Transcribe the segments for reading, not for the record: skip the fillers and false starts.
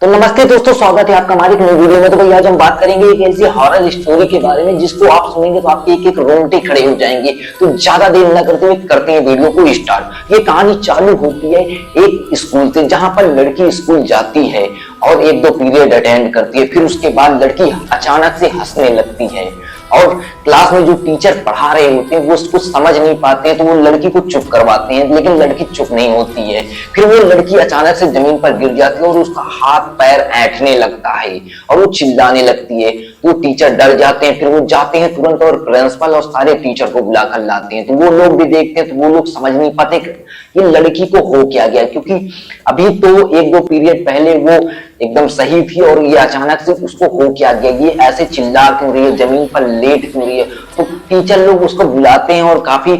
तो नमस्ते दोस्तों, स्वागत है आपका हमारी एक नई वीडियो में। तो भाई आज हम बात करेंगे एक ऐसी हॉरर स्टोरी के बारे में जिसको आप सुनेंगे तो आपके एक एक रोंगटे खड़े हो जाएंगे। तो ज्यादा देर न करते हुए करते हैं वीडियो को स्टार्ट। ये कहानी चालू होती है एक स्कूल से, जहां पर लड़की स्कूल जाती है और एक दो पीरियड अटेंड करती है। फिर उसके बाद लड़की अचानक से हंसने लगती है और क्लास में जो टीचर पढ़ा रहे होते हैं वो उसको समझ नहीं पाते हैं, तो वो लड़की को चुप करवाते हैं, लेकिन लड़की चुप नहीं होती है। फिर वो लड़की अचानक से जमीन पर गिर जाती है और उसका हाथ पैर ऐंठने लगता है और वो चिल्लाने लगती है। तो टीचर डर जाते हैं, फिर वो जाते हैं तुरंत और प्रिंसिपल और सारे टीचर को बुलाकर लाते हैं। तो वो लोग भी देखते हैं, तो वो लोग समझ नहीं पाते कि लड़की को हो क्या गया, क्योंकि अभी तो एक दो पीरियड पहले वो एकदम सही थी और ये अचानक से उसको हो क्या गया, ये ऐसे चिल्ला क्यों रही है, जमीन पर लेट क्यों रही है। तो टीचर लोग उसको बुलाते हैं और काफी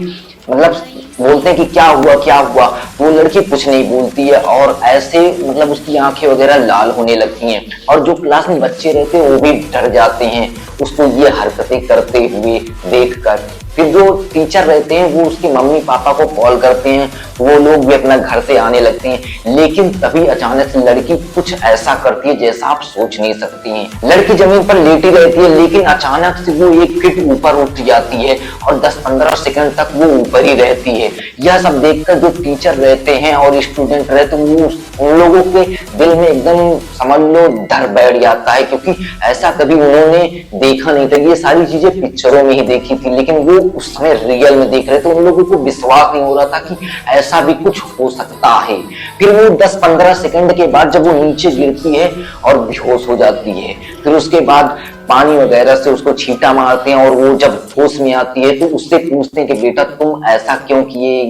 बोलते हैं कि क्या हुआ क्या हुआ। वो लड़की कुछ नहीं बोलती है और ऐसे उसकी आंखें वगैरह लाल होने लगती हैं और जो क्लास में बच्चे रहते हैं वो भी डर जाते हैं उसको ये हरकतें करते हुए देखकर। फिर जो टीचर रहते हैं वो उसके मम्मी पापा को कॉल करते हैं, वो लोग भी अपना घर से आने लगते हैं। लेकिन तभी अचानक से लड़की कुछ ऐसा करती है जैसा आप सोच नहीं सकती हैं। लड़की जमीन पर लेटी रहती है, लेकिन अचानक से वो 1 फीट ऊपर उठ जाती है और 10-15 सेकंड तक वो ऊपर ही रहती है। यह सब देखकर जो टीचर रहते हैं और स्टूडेंट रहते हैं वो उन लोगों के दिल में एकदम समझ लो डर बैठ जाता है, क्योंकि ऐसा कभी उन्होंने देखा नहीं था। ये सारी चीजें पिक्चरों में ही देखी थी, लेकिन वो उस समय रियल में देख रहे थे। उन लोगों को विश्वास नहीं हो रहा था कि ऐसा भी कुछ हो सकता है। फिर वो 10-15 सेकंड के बाद जब वो नीचे गिरती है और बेहोश हो जाती है, फिर उसके बाद पानी वगैरह से उसको छींटा मारते हैं और वो जब होश में आती है तो उससे पूछते हैं कि बेटा तुम ऐसा क्यों किए,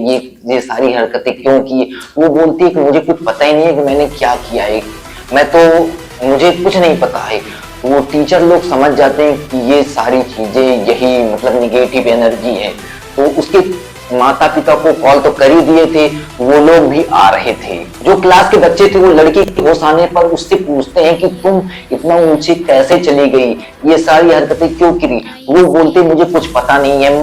ये सारी हरकतें क्यों की। वो बोलती है कि मुझे कुछ पता ही नहीं है कि मैंने क्या किया है, मुझे कुछ नहीं पता है। वो टीचर लोग समझ जाते हैं कि ये सारी चीजें यही निगेटिव एनर्जी है। तो उसके माता पिता को कॉल तो कर ही दिए थे, वो लोग भी आ रहे थे। जो क्लास के बच्चे थे वो लड़की के होश आने पर उससे पूछते हैं कि तुम इतना ऊंचे कैसे चली गई, ये सारी हरकतें क्यों करी। वो बोलते मुझे कुछ पता नहीं है,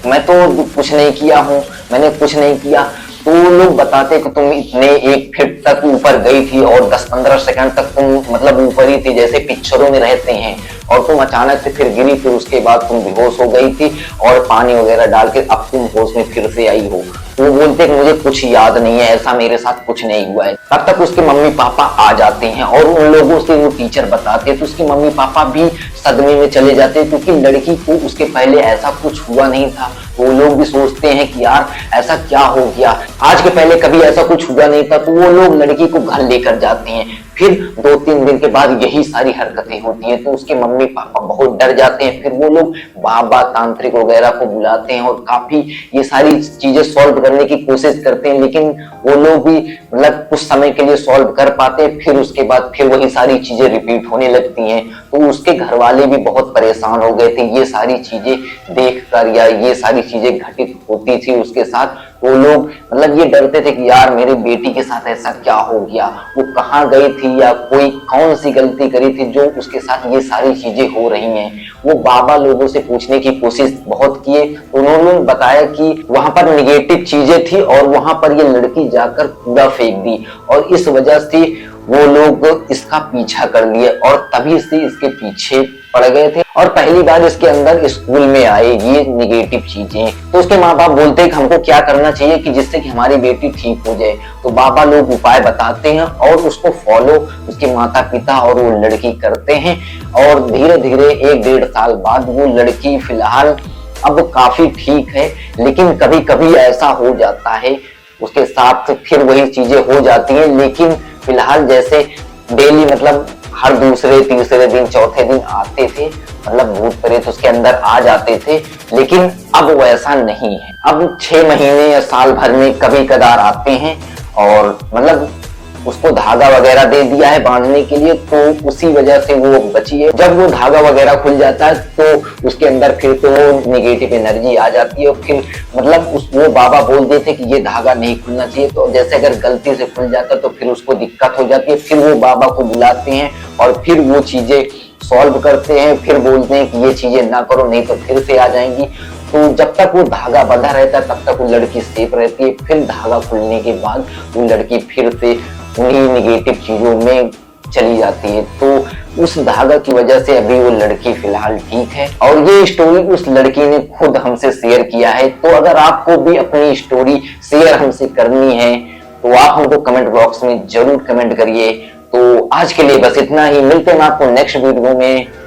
मैं तो कुछ नहीं किया हूँ, मैंने कुछ नहीं किया। तो वो लोग बताते कि तुम इतने 1 फीट तक ऊपर गई थी और 10-15 सेकंड तक तुम ऊपर ही थी जैसे पिक्चरों में रहते हैं, और तुम अचानक से फिर गिरी, फिर उसके बाद तुम बेहोश हो गई थी और पानी वगैरह डाल के अब तुम होश में फिर से आई हो। वो बोलते कि मुझे कुछ याद नहीं है, ऐसा मेरे साथ कुछ नहीं हुआ है। तब तक उसके मम्मी पापा आ जाते हैं और उन लोगों से वो टीचर बताते हैं, तो उसके मम्मी पापा भी सदमे में चले जाते हैं, क्योंकि लड़की को उसके पहले ऐसा कुछ हुआ नहीं था। वो लोग भी सोचते हैं कि यार ऐसा क्या हो गया, आज के पहले कभी ऐसा कुछ हुआ नहीं था। तो वो लोग लड़की को घर लेकर जाते हैं। फिर 2-3 दिन के बाद यही सारी हरकतें होती हैं, तो उसके मम्मी पापा बहुत डर जाते हैं। फिर वो लोग बाबा तांत्रिक वगैरह को बुलाते हैं और काफी ये सारी चीजें सॉल्व करने की कोशिश करते हैं, लेकिन वो लोग भी कुछ समय के लिए सॉल्व कर पाते हैं। फिर उसके बाद फिर वही सारी चीजें रिपीट होने लगती हैं। तो उसके घर वाले भी बहुत परेशान हो गए थे ये सारी चीजें देखकर, या ये सारी चीजें घटित होती थी उसके साथ। वो लोग ये डरते थे कि यार मेरी बेटी के साथ ऐसा क्या हो गया, वो कहाँ गई थी या कोई कौन सी गलती करी थी जो उसके साथ ये सारी चीजें हो रही हैं। वो बाबा लोगों से पूछने की कोशिश बहुत किए, उन्होंने बताया कि वहां पर निगेटिव चीजें थी और वहां पर ये लड़की जाकर कूड़ा फेंक दी, और इस वजह से वो लोग इसका पीछा कर लिए और तभी से इसके पीछे पड़ गए थे और पहली बार इसके अंदर स्कूल में आए ये निगेटिव चीजें। तो उसके माँ बाप बोलते हैं कि हमको क्या करना चाहिए कि जिससे कि हमारी बेटी ठीक हो जाए। तो बाबा लोग उपाय बताते हैं और उसको फॉलो उसके माता पिता और वो लड़की करते हैं, और धीरे धीरे 1-1.5 साल बाद वो लड़की फिलहाल अब काफी ठीक है। लेकिन कभी कभी ऐसा हो जाता है उसके साथ, फिर वही चीजें हो जाती हैं। लेकिन फिलहाल जैसे डेली हर दूसरे तीसरे दिन चौथे दिन आते थे, भूत प्रेत उसके अंदर आ जाते थे, लेकिन अब वैसा नहीं है। अब 6 महीने या साल भर में कभी कदार आते हैं और उसको धागा वगैरह दे दिया है बांधने के लिए, तो उसी वजह से वो बची है। जब वो धागा वगैरह खुल जाता है तो उसके अंदर फिर तो निगेटिव एनर्जी आ जाती है। फिर वो बाबा बोल देते कि ये धागा नहीं खुलना चाहिए, तो जैसे अगर गलती से खुल जाता तो फिर उसको दिक्कत हो जाती है। फिर वो बाबा को बुलाते हैं और फिर वो चीजें सॉल्व करते हैं, फिर बोलते हैं कि ये चीजें ना करो नहीं तो फिर से आ जाएंगी। तो जब तक वो धागा बंधा रहता है तब तक वो लड़की सेफ रहती है। फिर धागा खुलने के बाद वो लड़की फिर से उन्हीं निगेटिव चीजों में चली जाती है। तो उस धागा की वजह से अभी वो लड़की फिलहाल ठीक है, और ये स्टोरी उस लड़की ने खुद हमसे शेयर किया है। तो अगर आपको भी अपनी स्टोरी शेयर हमसे करनी है तो आप हमको कमेंट बॉक्स में जरूर कमेंट करिए। तो आज के लिए बस इतना ही, मिलते हैं आपको नेक्स्ट वीडियो में।